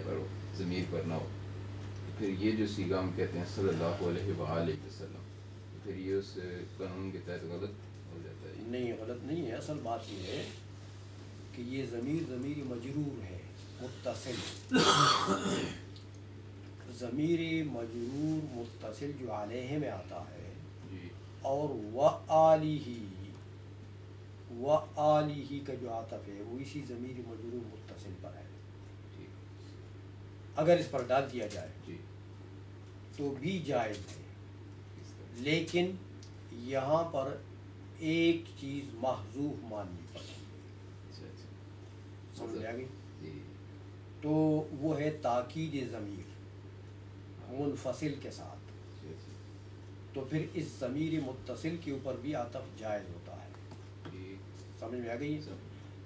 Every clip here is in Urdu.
پر ضمیر پر نہ ہو، پھر یہ جو سیگا ہم کہتے ہیں صلی اللہ علیہ وآلہ وسلم، پھر یہ اس قانون کے تحت غلط ہو جاتا ہے؟ نہیں، غلط نہیں ہے. اصل بات یہ ہے کہ یہ ضمیر مجرور ہے متصل. ضمیر مجرور متصل جو علیہ میں آتا ہے، جی. اور وآلہ کا جو عاطف ہے وہ اسی ضمیر مجرور متصل پر ہے. اگر اس پر ڈال دیا جائے جی تو بھی جائز ہے، لیکن یہاں پر ایک چیز محذوف ماننی پڑتی ہے. سمجھ آ گئی؟ تو وہ ہے تاکید ضمیر منفصل کے ساتھ. تو پھر اس ضمیر متصل کے اوپر بھی عطف جائز ہوتا ہے. سمجھ میں آ گئی؟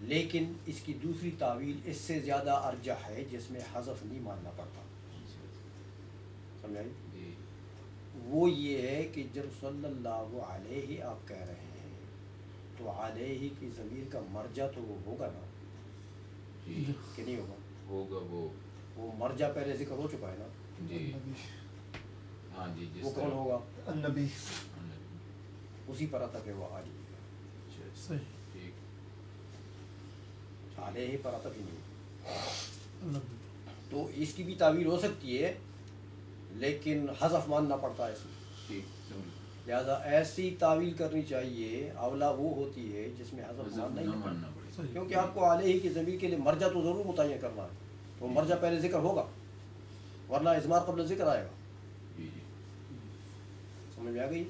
لیکن اس کی دوسری تعویل اس سے زیادہ ارجح ہے جس میں حذف نہیں ماننا پڑتا. سمجھ آئی؟ وہ یہ ہے کہ جب صلی اللہ علیہ آپ کہہ رہے ہیں تو علیہ کی ضمیر کا مرجع تو وہ ہوگا نا کہ نہیں ہوگا؟ ہوگا. وہ مرجع پہلے ذکر ہو چکا ہے نا. جی ہاں جی. وہ کون ہوگا؟ النبی. اسی پر عطف ہے وہ علیہ کا. علیہ پر عطف ہی نہیں. تو اس کی بھی تعبیر ہو سکتی ہے لیکن حذف ماننا پڑتا ہے اس میں. لہذا ایسی تعویل کرنی چاہیے اولا وہ ہوتی ہے جس میں حذف ماننا پڑے، کیونکہ آپ کو علیہ کی ضمیر کے لیے مرجع تو ضرور متعین کرنا ہے. تو مرجع پہلے ذکر ہوگا ورنہ اضمار قبل ذکر آئے گا. سمجھ میں آ گئی؟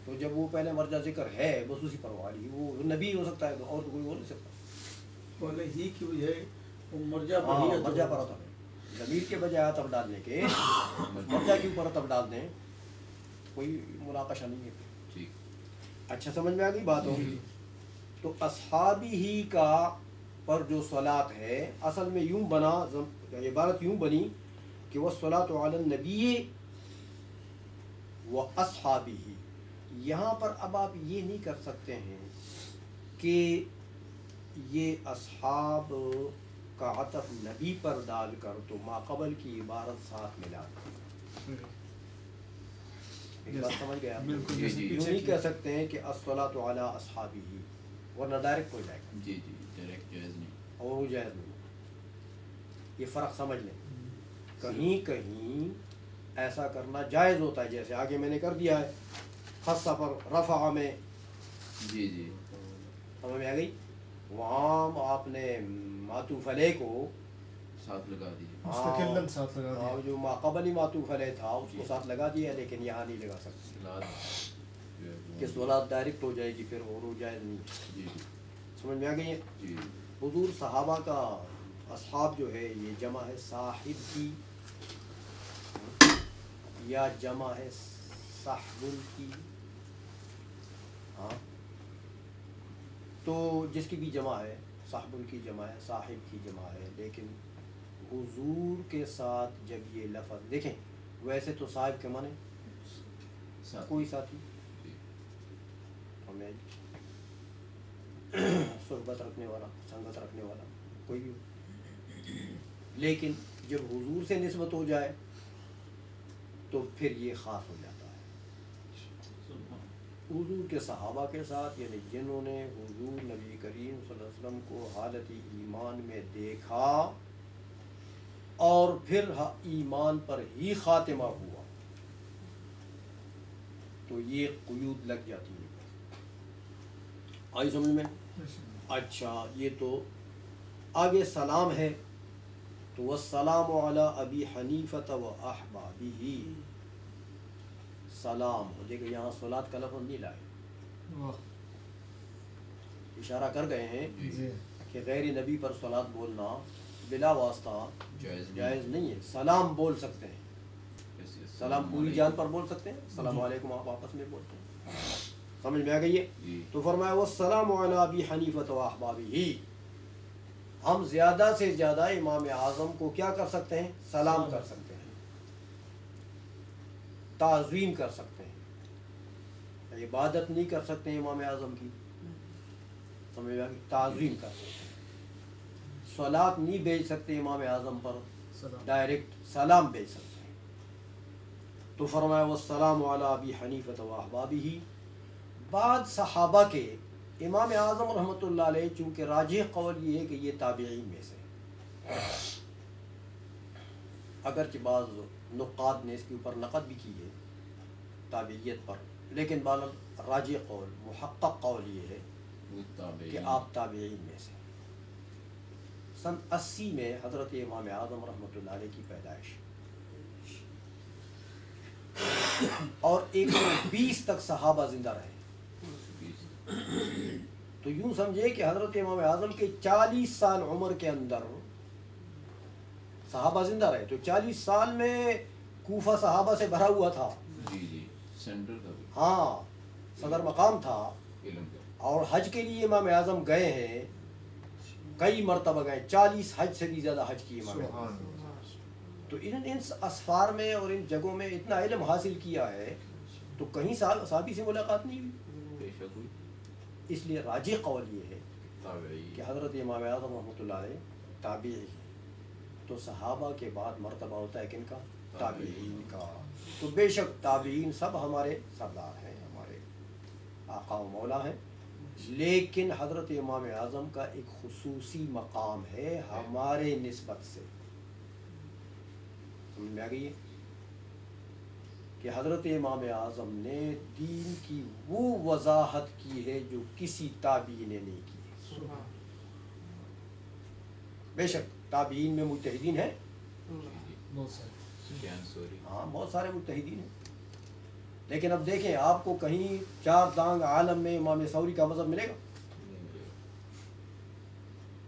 تو جب وہ پہلے مرجع ذکر ہے بس اسی پر وہ علی، وہ نبی ہو سکتا ہے اور تو کوئی ہو نہیں سکتا. ہی کی وجہ مرجع پر عطف ہے. ضمیر کے بجائے عطف ڈالنے کے مرجع کے اوپر عطف ڈال دیں کوئی مناقشہ نہیں ہے. اچھا سمجھ میں آ گئی بات ہوگی. تو اصحابی ہی کا پر جو صلاۃ ہے اصل میں یوں بنا، عبارت یوں بنی کہ وہ صلاۃ علی النبی و اصحابی ہی. یہاں پر اب آپ یہ نہیں کر سکتے ہیں کہ یہ اصحاب کا عطف نبی پر ڈال کر تو ما قبل کی عبارت ساتھ ملا دیں. ایک بات سمجھ گیا؟ یوں نہیں کہہ سکتے ہیں کہ الصلاۃ علی اصحابہ ورنہ ڈائریکٹ ہو جائے گا. جی ڈائریکٹ جائز نہیں، اور وہ جائز نہیں. یہ فرق سمجھ لیں. کہیں کہیں ایسا کرنا جائز ہوتا ہے جیسے آگے میں نے کر دیا ہے خاصہ پر رفع میں. جی سمجھ میں آ گئی؟ وہاں آپ نے معطوف علیہ کو ساتھ لگا دیجیے، مستقلاً ساتھ لگا دیا. جو ماقبلی معطوف علیہ تھا اس کو ساتھ لگا دیا، لیکن یہاں نہیں لگا سکتے کہ صلاۃ ڈائریکٹ ہو جائے گی پھر اور وہ جائز نہیں. سمجھ میں آ گئی ہے؟ حضور صحابہ کا اصحاب جو ہے یہ جمع ہے صاحب کی یا جمع ہے صحب کی. ہاں تو جس کی بھی جمع ہے، صحب کی جمع ہے، صاحب کی جمع ہے، لیکن حضور کے ساتھ جب یہ لفظ دیکھیں ویسے تو صاحب کے معنی کوئی ساتھی ہمیں صحبت رکھنے والا، سنگت رکھنے والا کوئی بھی، لیکن جب حضور سے نسبت ہو جائے تو پھر یہ خاص ہو جاتا ہے. حضور کے صحابہ کے ساتھ یعنی جنہوں نے حضور نبی کریم صلی اللہ علیہ وسلم کو حالت ایمان میں دیکھا اور پھر ایمان پر ہی خاتمہ ہوا تو یہ قیود لگ جاتی ہے. آئی سمجھ میں؟ اچھا یہ تو آگے سلام ہے تو والسلام علی ابی حنیفۃ و احبابہ. سلام ہو جائے گا، یہاں صلاۃ کا لفظ نہیں لائے، اشارہ کر گئے ہیں کہ غیر نبی پر صلاۃ بولنا بلا واسطہ جائز نہیں ہے. سلام بول سکتے ہیں، سلام پوری جان پر بول سکتے ہیں، السلام علیکم آپ آپس میں بولتے ہیں. سمجھ میں آ گئی ہے؟ تو فرمایا والسلام علی ابی حنیفۃ و احبابہ. ہم زیادہ سے زیادہ امام اعظم کو کیا کر سکتے ہیں؟ سلام کر سکتے ہیں، تعظیم کر سکتے ہیں. عبادت نہیں کر سکتے ہیں امام اعظم کی، سمجھ میں آ گئی؟ تعظیم کر سکتے ہیں. صلاۃ نہیں بھیج سکتے امام اعظم پر، ڈائریکٹ سلام بھیج سکتے ہیں. تو فرمایا والسلام علی ابی حنیفہ و احبابہ. بعد صحابہ کے امام اعظم رحمۃ اللہ علیہ چونکہ راجح قول یہ ہے کہ یہ تابعین میں سے، اگرچہ بعض نقاد نے اس کے اوپر نقد بھی کی ہے تابعیت پر، لیکن بالغ راجح قول محقق قول یہ ہے کہ آپ تابعین میں سے. سن 80 میں حضرت امام اعظم رحمۃ اللہ علیہ کی پیدائش، اور 120 تک صحابہ زندہ رہے. تو یوں سمجھے کہ حضرت امام اعظم کے 40 سال عمر کے اندر صحابہ زندہ رہے. تو 40 سال میں کوفہ صحابہ سے بھرا ہوا تھا. سینٹر تھا. ہاں صدر مقام تھا. علم کا. اور حج کے لیے امام اعظم گئے ہیں، کئی مرتبہ گئے، 40 حج سے بھی زیادہ حج کی امام اعظم. تو ان اسفار میں اور ان جگہوں میں اتنا علم حاصل کیا ہے تو کہیں صحابی سے ملاقات نہیں ہوئی. بے شک ہوئی. اس لیے راجح قول یہ ہے تابعی. کہ حضرت امام اعظم رحمۃ اللہ علیہ تابعی ہیں. تو صحابہ کے بعد مرتبہ ہوتا ہے کن کا؟ تابعین کا. تو بے شک تابعین سب ہمارے سردار ہیں، ہمارے آقا و مولا ہیں، لیکن حضرت امام اعظم کا ایک خصوصی مقام ہے ہمارے نسبت سے. سمجھ میں آ گئی ہے کہ حضرت امام اعظم نے دین کی وہ وضاحت کی ہے جو کسی تابعی نے نہیں کی. بے شک تابعین میں مجتہدین ہیں، ہاں بہت سارے مجتہدین ہیں، لیکن اب دیکھیں آپ کو کہیں چار دانگ عالم میں امام ثوری کا مذہب ملے گا؟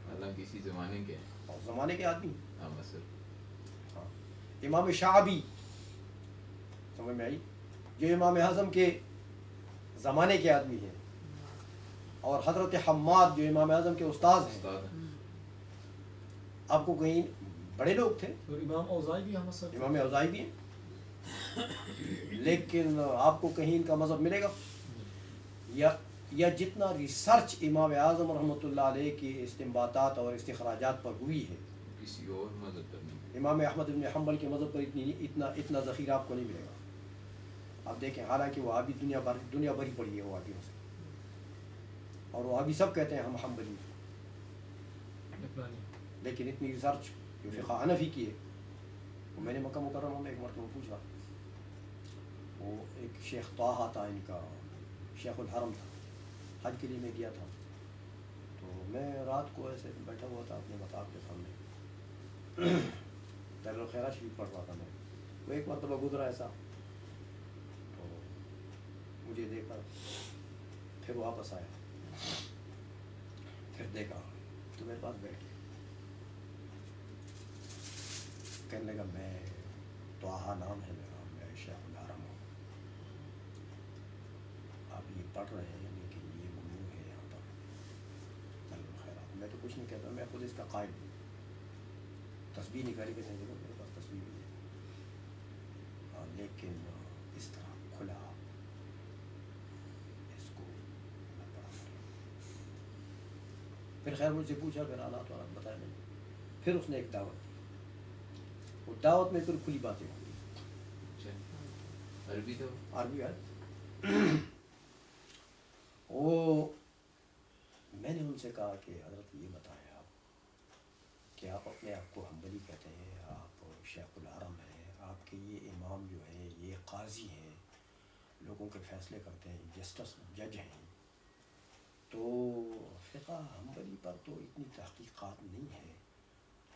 حالانکہ کسی زمانے کے اور زمانے کے آدمی. ہاں مثلا ہاں. امام شعبی سمجھ میں آئی، جو امام اعظم کے زمانے کے آدمی ہیں، اور حضرت حماد جو امام اعظم کے استاد ہیں. استاد ہیں. آپ کو کہیں بڑے لوگ تھے، اور امام اوزاعی بھی ہم سب امام اوزاعی بھی ہیں، لیکن آپ کو کہیں ان کا مذہب ملے گا؟ یا جتنا ریسرچ امام اعظم رحمۃ اللہ علیہ کے استنباطات اور استخراجات پر ہوئی ہے، کسی اور مذہب پر نہیں. امام احمد بن حنبل کے مذہب پر اتنا ذخیرہ آپ کو نہیں ملے گا. آپ دیکھیں حالانکہ وہ ابھی دنیا بھری پڑی ہے وہ ابھیوں سے، اور وہ ابھی سب کہتے ہیں ہم حنبلی ہیں، لیکن اتنی ریسرچ جو فقہ حنفی کی ہے. میں نے مکہ مکرمہ میں ایک مرتبہ پوچھا، وہ ایک شیخ طاہا تھا، ان کا شیخ الحرم تھا، حج کے لیے میں گیا تھا. تو میں رات کو ایسے بیٹھا ہوا تھا اپنے مطاب کے سامنے، دار الخیرات شریف پڑھ رہا تھا میں. وہ ایک مرتبہ گزرا ایسا، تو مجھے دیکھا، پھر واپس آیا، پھر دیکھا تو میرے پاس بیٹھ گیا. کہنے لگا میں طاہا نام ہے میرا، میں شیخ الحرم ہوں. آپ یہ پڑھ رہے ہیں لیکن یہ ممنوع ہے یہاں پر دار الخیرات. میں تو کچھ نہیں کہتا، میں خود اس کا قائل ہوں. تسبیح نکالی کہ نہیں، میرے پاس تسبیح بھی ہے، لیکن اس طرح کھلا اس کو نہ پڑھا. پھر خیر مجھ سے پوچھا، پھر حالات والا بتایا نہیں. پھر اس نے ایک دعوت دی، وہ دعوت میں پھر کھلی باتیں ہوئی. عربی تو عربی ہے. وہ میں نے ان سے کہا کہ حضرت یہ بتائیں آپ کہ آپ اپنے آپ کو حنبلی کہتے ہیں، آپ شیخ الحرم ہیں، آپ کے یہ امام جو ہیں یہ قاضی ہیں، لوگوں کے فیصلے کرتے ہیں، جسٹس جج ہیں. تو فقہ حنبلی پر تو اتنی تحقیقات نہیں ہے،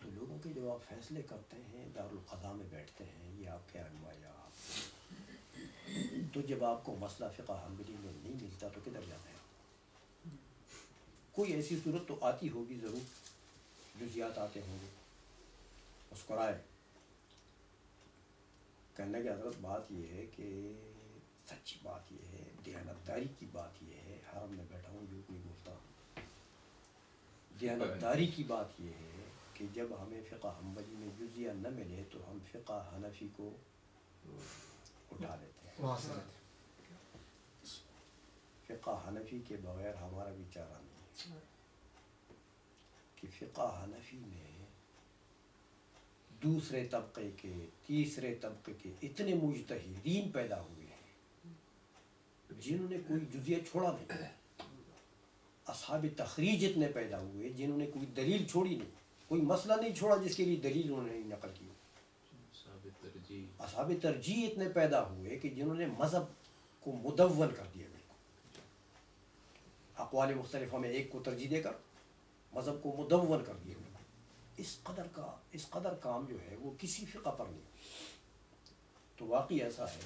تو لوگوں کے جو آپ فیصلے کرتے ہیں دارالقضاء میں بیٹھتے ہیں، یہ آپ کے علماء یا آپ، تو جب آپ کو مسئلہ فقہ حنبلی میں نہیں ملتا تو کدھر جاتے ہیں؟ کوئی ایسی صورت تو آتی ہوگی ضرور، جزیات آتے ہوں گے، اس کو رائے. کہنے کی حضرت بات یہ ہے کہ سچی بات یہ ہے، دیانتداری کی بات یہ ہے، حرم میں بیٹھا ہوں جھوٹ نہیں بولتا. دیانتداری کی بات یہ ہے کہ جب ہمیں فقہ حنبلی میں جزیہ نہ ملے تو ہم فقہ حنفی کو اٹھا لیتے ہیں. فقہ حنفی کے بغیر ہمارا بھی چارہ نہیں ہے. کہ فقہ حنفی میں دوسرے طبقے کے تیسرے طبقے کے اتنے مجتہدین پیدا ہوئے ہیں جنہوں نے کوئی جزیہ چھوڑا نہیں. اصحاب تخریج اتنے پیدا ہوئے جنہوں نے کوئی دلیل چھوڑی نہیں, کوئی مسئلہ نہیں چھوڑا جس کے لیے دلیل انہوں نے نقل کی. اصحاب ترجیح اتنے پیدا ہوئے کہ جنہوں نے مذہب کو مدون کر دیا, بالکل اقوال مختلفہ میں ایک کو ترجیح دے کر مذہب کو مدون کر دیا. اس قدر کام جو ہے وہ کسی فقہ پر نہیں. تو واقعی ایسا ہے,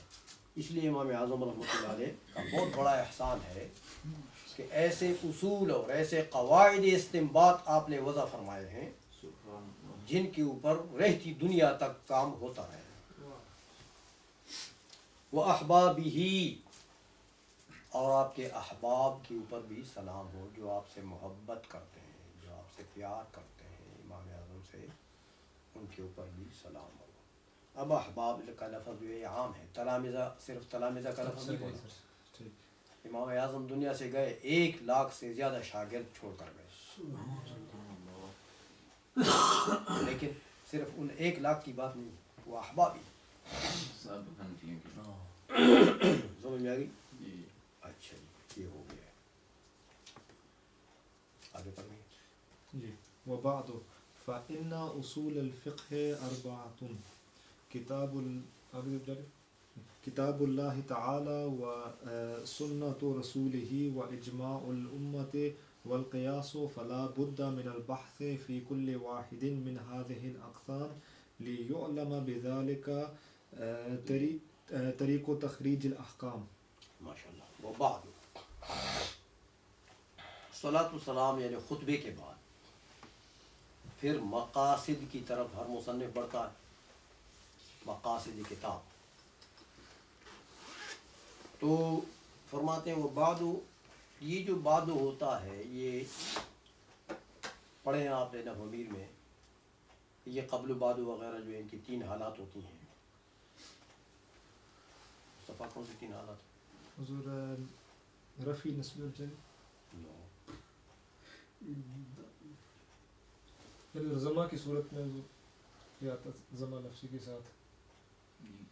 اس لیے امام اعظم رحمۃ اللہ علیہ کا بہت بڑا احسان ہے کہ ایسے اصول اور ایسے قواعد استنباط آپ نے وضع فرمائے ہیں جن کے اوپر رہتی دنیا تک کام ہوتا ہے. وہ احبابی, اور آپ کے احباب کے اوپر بھی سلام ہو جو آپ سے محبت کرتے ہیں, جو آپ سے پیار کرتے ہیں. امام اعظم سے ان کے اوپر بھی سلام ہو. اب احباب کا لفظ جو ہے عام ہے, تلامذہ صرف تلامذہ کا لفظ نہیں بولا. امام اعظم دنیا سے گئے 1 لاکھ سے زیادہ شاگرد چھوڑ کر گئے, لیکن صرف ان 1 لاکھ کی بات نہیں, وہ احبابی سمجھ میں آ گئی. اچھا جی, یہ ہو گیا. آگے پڑھیں جی. وبعد فإن أصول الفقه 4 كتاب الله تعالى وسنة رسوله وإجماع الأمة والقياس, فلا بد من البحث في كل واحد من هذه الأقسام ليعلم بذلك طريق تخريج الأحكام. ماشاء اللہ. وبعد صلاۃ والسلام یعنی خطبے کے بعد پھر مقاصد کی طرف ہر مصنف بڑھتا ہے. مقاصد کتاب تو فرماتے ہیں وہ بعد, یہ جو بعد ہوتا ہے یہ پڑھے ہیں آپ نے نحویر میں, یہ قبل و بعد وغیرہ جو ان کی 3 حالات ہوتی ہیں. صفحہ کون سی 3 حالات؟ حضور رفی نسب الجن زما کی صورت میں کیا آتا زما نفسی کے ساتھ نہیں,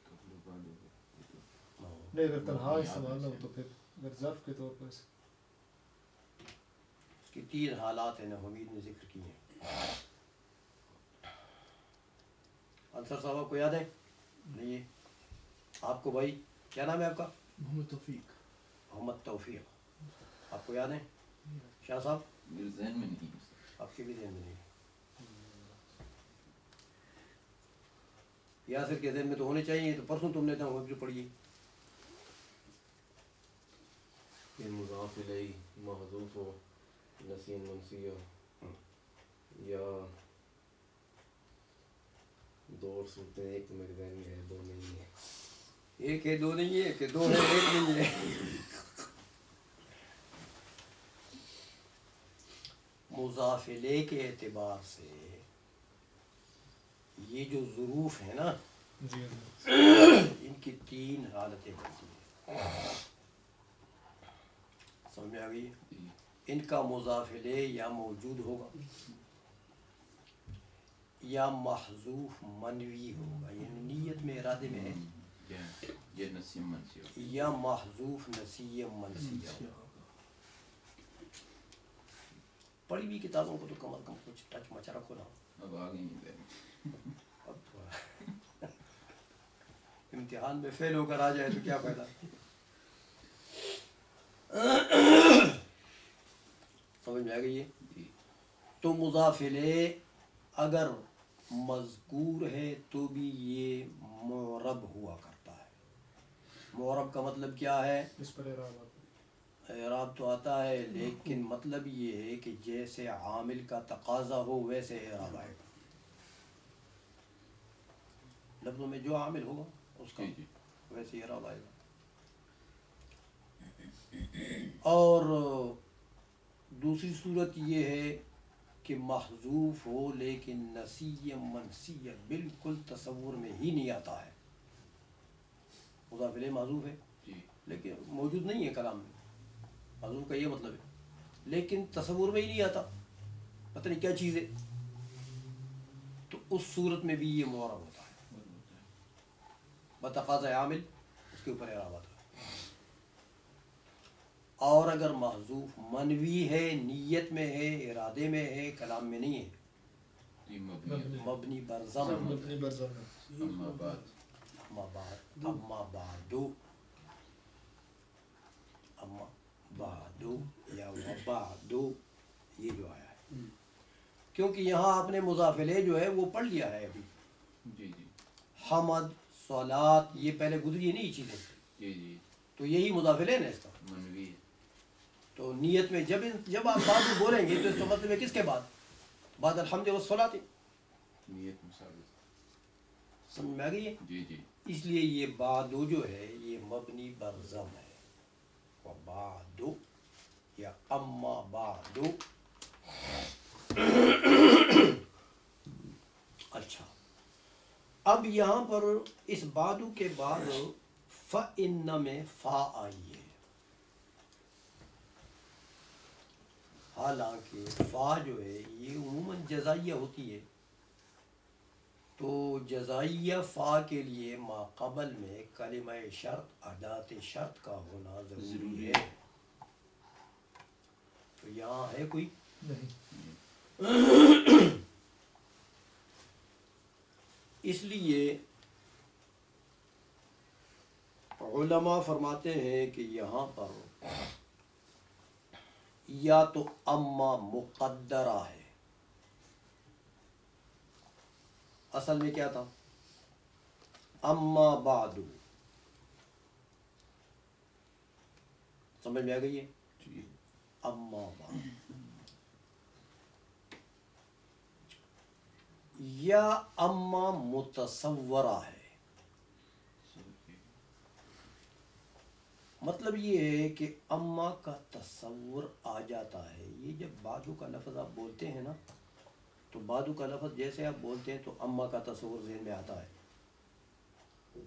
اگر تنہا استعمال ہو تو پھر اگر ظرف کے طور پر اس کی 3 حالات ہیں حمید نے ذکر کی ہیں. انصر صاحب کو یاد ہے نہیں؟ آپ کو بھائی کیا نام ہے آپ کا؟ محمد توفیق. محمد توفیق, آپ کو یاد ہے؟ شاہ صاحب ذہن میں نہیں, آپ کے بھی ذہن میں نہیں. یاسر کے ذہن میں تو ہونے چاہیے, تو پرسوں تم نے تو جو پڑھی یہ مضاف الیہ محذوف ہو, نسین منسی ہو, یا 2 صورتیں. ایک تو میرے ذہن میں ہے, 2 نہیں ہے. ایک ہے 2 نہیں ہے, کہ 2 ہے 1 نہیں ہے. مضاف الیہ کے اعتبار سے یہ جو ظروف ہیں نا ان کی 3 حالتیں بنتی ہیں. سمجھ میں آ گئی؟ ان کا مضاف الیہ یا موجود ہوگا یا محذوف منوی ہوگا, یعنی نیت میں ارادے میں ہے, یا محذوف نسی منسی ہوگا. پڑھی ہوئی کتابوں کو تو کم از کم کچھ ٹچ مچا رکھو نا. اب آگے نہیں امتحان میں فیل ہو کر آ جائے تو کیا فائدہ. سمجھ میں آ گئی ہے؟ تو مضاف الیہ اگر مذکور ہے تو بھی یہ معرب ہوا کرتا ہے. معرب کا مطلب کیا ہے؟ اس پر اعراب تو آتا ہے, لیکن مطلب یہ ہے کہ جیسے عامل کا تقاضا ہو ویسے اعراب آئے گا. لفظوں میں جو عامل ہوگا اس کا ویسے اعراب آئے گا. اور دوسری صورت یہ ہے کہ محذوف ہو لیکن نسی منسی بالکل تصور میں ہی نہیں آتا ہے. مضاف الیہ محذوف ہے لیکن موجود نہیں ہے کلام میں, محذوف کا یہ مطلب ہے, لیکن تصور میں ہی نہیں آتا, پتہ نہیں کیا چیز ہے. تو اس صورت میں بھی یہ معرب ہوتا ہے، بتقاضۂ عامل اس کے اوپر اعراب ہوتا ہے۔ اور اگر محذوف منوی ہے، نیت میں ہے، ارادے میں ہے، کلام میں نہیں ہے، یہ مبنی مبنی برضم مبنی برضم ہے۔ اما بعد اما بعد، اما بعدو، اما بعدو یا وبعدو، یہ جو آیا ہے، کیونکہ یہاں آپ نے مضاف الیہ جو ہے وہ پڑھ لیا ہے ابھی، جی جی حمد، صلات، یہ پہلے گزری ہے نہیں یہ چیزیں، جی جی تو یہی مضاف الیہ نا اس کا۔ منوی ہے۔ تو نیت میں جب آپ بعد میں بولیں گے تو اس کا مطلب ہے کس کے بعد؟ بعد الحمد والصلاۃ، نیت مثابت، سمجھ میں آ گئی ہے؟ جی جی اس لیے یہ بعدو جو ہے یہ مبنی برضم ہے، وبعدو یا اما بعدو۔ اچھا، اب یہاں پر اس بعدو کے بعد فَإِنَّ میں فا آئی ہے، حالانکہ فا جو ہے یہ عموماً جزائیہ ہوتی ہے، تو جزائیہ فا کے لیے ما قبل میں کلمہ شرط، ادات شرط کا ہونا ضروری ہے، تو یہاں ہے کوئی؟ اس لیے علماء فرماتے ہیں کہ یہاں پر یا تو اما مقدرہ ہے، اصل میں کیا تھا؟ اما بعدو، سمجھ میں آ گئی ہے؟ جی اما بعد، یا اما متصورہ ہے، مطلب یہ ہے کہ اما کا تصور آ جاتا ہے۔ یہ جب بعدو کا لفظ آپ بولتے ہیں نا، تو بعدو کا لفظ جیسے آپ بولتے ہیں تو اما کا تصور ذہن میں آتا ہے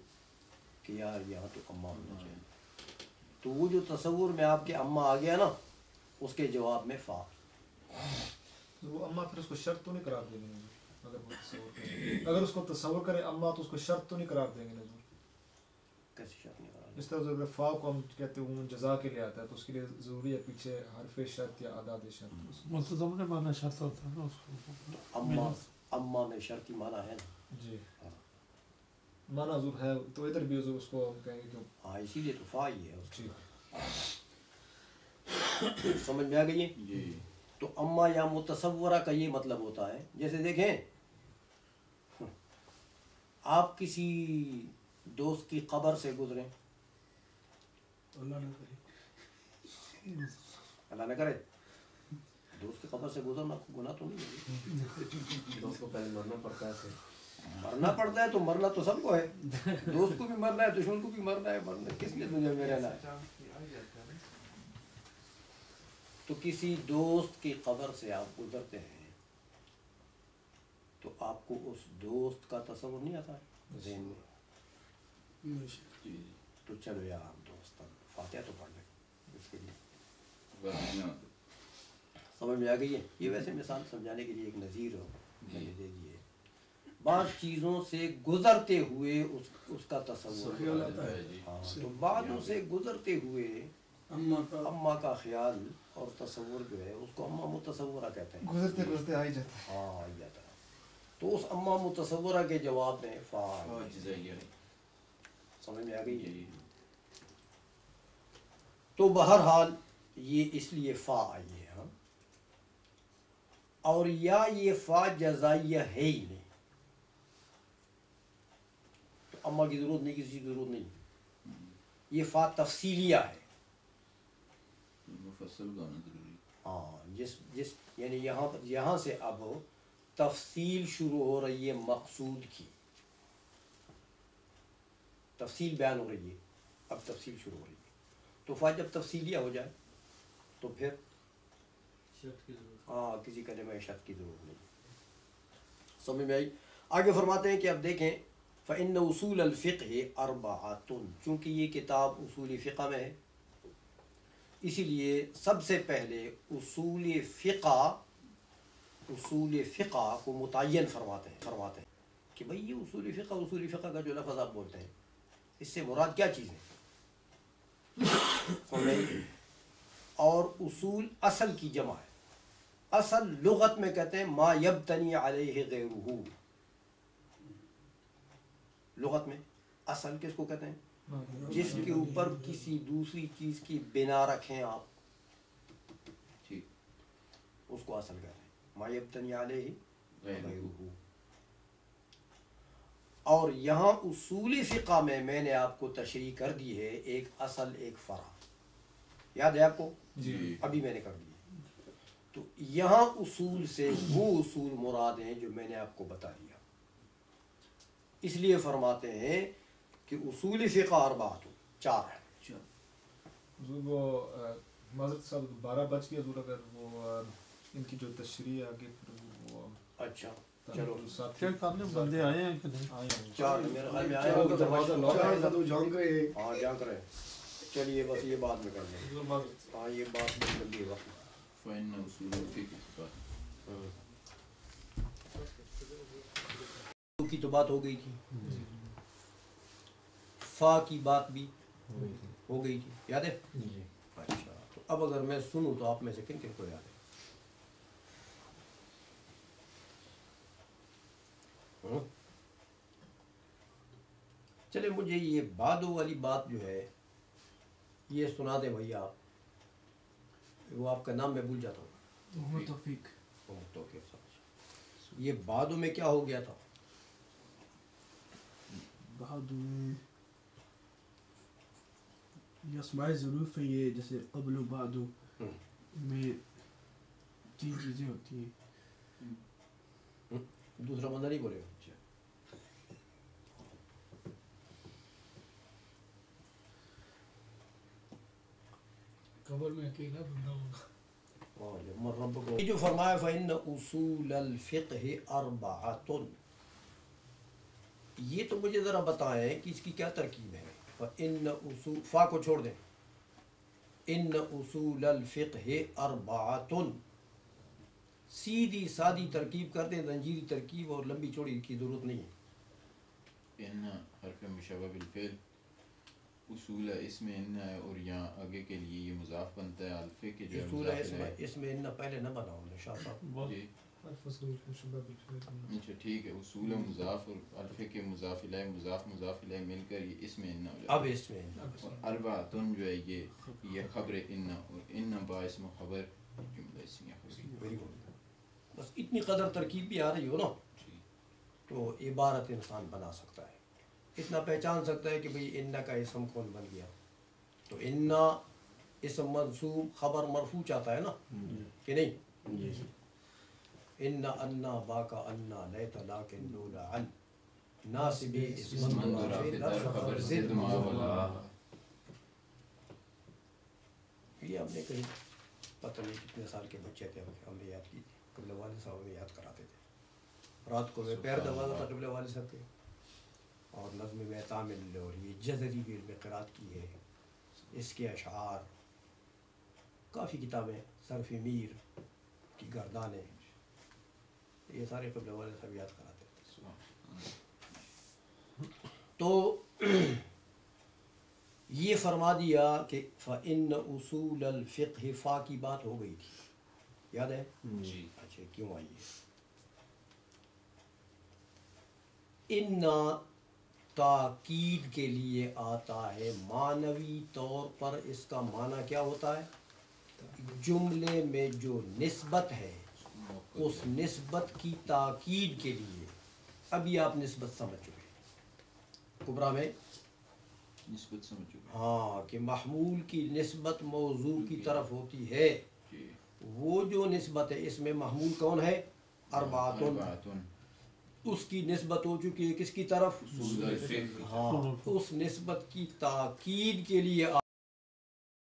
کہ یار یہاں تو اما ہونا چاہیے، تو وہ جو تصور میں آپ کے اما آ گیا نا، اس کے جواب میں فا۔ وہ اما پھر اس کو شرط تو نہیں قرار دیں گے اگر وہ تصور کرے، اگر اس کو تصور کرے اما تو اس کو شرط تو نہیں قرار دیں گے نظر؟ کیسے شرط نہیں قرار؟ اس طرح اگر فا کو ہم کہتے ہیں جزا کے لیے آتا ہے تو اس کے لیے ضروری ہے پیچھے حرف شرط یا اعداد شرط۔ ملتزم نے مانا شرط ہوتا ہے نا اس کو، اما میں شرطی معنی ہے نا، جی مانا ضرور ہے، تو ادھر بھی اس کو ہم کہیں گے کہ ہاں اسی لیے تو فا ہی ہے اس جی کی۔ سمجھ میں آ گئی ہے؟ جی تو اما یا متصورہ کا یہ مطلب ہوتا ہے، جیسے دیکھیں آپ کسی دوست کی قبر سے گزریں، اللہ نہ کرے، دوست کی قبر سے گزرنا گناہ تو نہیں ہے؟ دوست کو پہلے مرنا پڑتا ہے پھر مرنا پڑتا ہے، تو مرنا تو سب کو ہے، دوست کو بھی مرنا ہے، دشمن کو بھی مرنا ہے، مرنا کس لیے دنیا میں رہنا ہے؟ تو کسی دوست کی قبر سے آپ گزرتے ہیں تو آپ کو اس دوست کا تصور نہیں آتا ہے ذہن میں؟ جی تو چلو یار دوست فاتحہ تو پڑھ لیں اس کے لیے، ورنہ سمجھ میں آ گئی ہے؟ یہ ویسے مثال سمجھانے کے لیے ایک نظیر ہو میں نے دے دی ہے، بعض چیزوں سے گزرتے ہوئے اس کا تصور خیال آتا ہے جی۔ ہاں، تو بعضوں سے گزرتے ہوئے اما کا خیال اور تصور جو ہے اس کو اما متصورہ کہتے ہیں، گزرتے گزرتے آ ہی جاتا ہے۔ ہاں آ جاتا ہے، تو اس اما متصورہ کے جواب میں فا جزائیہ ہے۔ سمجھ میں آ گئی ہے؟ جی تو بہرحال یہ اس لیے فا آئی ہے، ہاں، اور یا یہ فا جزائیہ ہے ہی نہیں، تو اما کی ضرورت نہیں، کسی کی ضرورت نہیں، یہ فا تفصیلیہ ہے، مفصل گانا ضروری۔ ہاں، جس یعنی یہاں سے اب تفصیل شروع ہو رہی ہے مقصود کی، تفصیل بیان ہو رہی ہے، اب تفصیل شروع ہو رہی ہے، تو فا جب تفصیلیہ ہو جائے تو پھر ہاں کسی کلمہ شرط کی ضرورت نہیں۔ سمجھ میں آئی؟ آگے فرماتے ہیں کہ اب دیکھیں فَإِنَّ اصول الفقہ اربعۃ، چونکہ یہ کتاب اصول فقہ میں ہے، اسی لیے سب سے پہلے اصول فقہ اصول فقہ کو متعین فرماتے ہیں کہ بھئی یہ اصول فقہ کا جو لفظ آپ بولتے ہیں اس سے مراد کیا چیز ہے. اور اصول اصل کی جمع ہے. اصل لغت میں کہتے ہیں ما یبتنی علیہ غیرہ. لغت میں اصل کس کو کہتے ہیں؟ جس کے اوپر کسی دوسری چیز کی بنا رکھیں آپ، اس کو اصل کہتے ہیں. ما یبتنی علیہ غیرہ. اور یہاں اصول فقہ میں نے آپ کو تشریح کر دی ہے ایک اصل ایک فرع. یاد ہے آپ کو؟ جی ابھی میں نے کر دی. تو یہاں اصول سے وہ اصول مراد ہیں جو میں نے آپ کو بتا دیا. اس لیے فرماتے ہیں کہ اصول فقہ اربعۃ، 4 ہیں. حضور وہ معذرت صاحب 12 بج گئے حضور، اگر وہ ان کی جو تشریح آگے پھر وہ اچھا چلو چیک کر لیں بندے آئے ہیں کہ نہیں. آئے ہیں 4 میرے خیال میں آئے چار ہوگے. دروازہ لاک ہے تو جان کرے. ہاں جا کریں. چلیے بس یہ بات میں کر دیں. حضور معذرت. ہاں یہ بات میں کر دی وقت. فإن أصول الفقه کی تو بات ہو گئی تھی، فا کی بات بھی ہو گئی تھی، یاد ہے؟ اچھا تو اب اگر میں سنوں تو آپ میں سے کن کن کو یاد ہے؟ چلے مجھے یہ بادو والی بات جو ہے یہ سنا دیں بھیا آپ. وہ آپ کا نام میں بھول جاتا ہوں. محمد توفیق. توفیق صاحب. یہ بادو میں کیا ہو گیا تھا؟ بعد میں یہ اسماء ظروف ہیں، یہ جیسے قبل و بعد میں 3 چیزیں ہوتی ہیں. دوسرا بندہ نہیں بولے گا. قبر میں اکیلا بندہ ہوگا. یہ جو فرمایا فإن اصول الفقہ اربعۃ، یہ تو مجھے ذرا بتائیں کہ اس کی کیا ترکیب ہے. فإن اصول، فا کو چھوڑ دیں. ان اصول الفقہ اربعۃ، سیدھی سادی ترکیب کر دیں، زنجیری ترکیب، اور لمبی چوڑی کی ضرورت نہیں ہے. ان حرف مشبہ بالفعل، اصول اسم ان ہے، اور یہاں آگے کے لیے یہ مضاف بنتا ہے. الفے کے جو اصول اس میں ان پہلے نہ بنا ہونا شاہ صاحب. جی اچھا ٹھیک ہے. اصول مضاف اور الفے کے مضاف الیہ مضاف الیہ مل کر یہ اسم ان ہو جاتا ہے. اب اس میں اور اربعۃن جو ہے یہ خبر ان، اور ان باعث خبر جملہ اسمیہ خبری. Very good. بس اتنی قدر ترکیب بھی آ رہی ہو نا تو عبارت انسان بنا سکتا ہے. اتنا پہچان سکتا ہے کہ بھئی ان کا اسم کون بن گیا. تو ان اسم منصوب خبر مرفوع چاہتا ہے نا کہ نہیں. ان انا باقا انا لیت لاکن لولا عن ناصب اسم منظور خبر زد ما ولا. یہ ہم نے کہیں پتہ نہیں کتنے سال کے بچے تھے ہم نے یاد کی تھی. قبلہ والد صاحب ہمیں یاد کراتے تھے. رات کو میں پیر دباتا تھا قبلہ والد صاحب کے، اور نظم میں تعمل اور یہ جزری بھی علم قرات کی ہے. اس کے اشعار کافی کتابیں، صرف میر کی گردانیں، یہ سارے قبلہ والد صاحب یاد کراتے تھے. تو یہ فرما دیا کہ فإن اصول الفقہ، فا کی بات ہو گئی تھی، یاد ہے؟ جی اچھا کیوں آئی ہے؟ ان تاکید کے لیے آتا ہے. معنوی طور پر اس کا معنی کیا ہوتا ہے؟ جملے میں جو نسبت ہے اس نسبت کی تاکید کے لیے. ابھی آپ نسبت سمجھ چکے کبرا میں، نسبت سمجھ چکے. ہاں کہ محمول کی نسبت موضوع کی طرف ہوتی ہے. وہ جو نسبت ہے اس میں محمول کون ہے؟ اربعۃ. اس کی نسبت ہو چکی ہے کس کی طرف؟ اصول الفقہ. ہاں اس نسبت کی تاکید کے لیے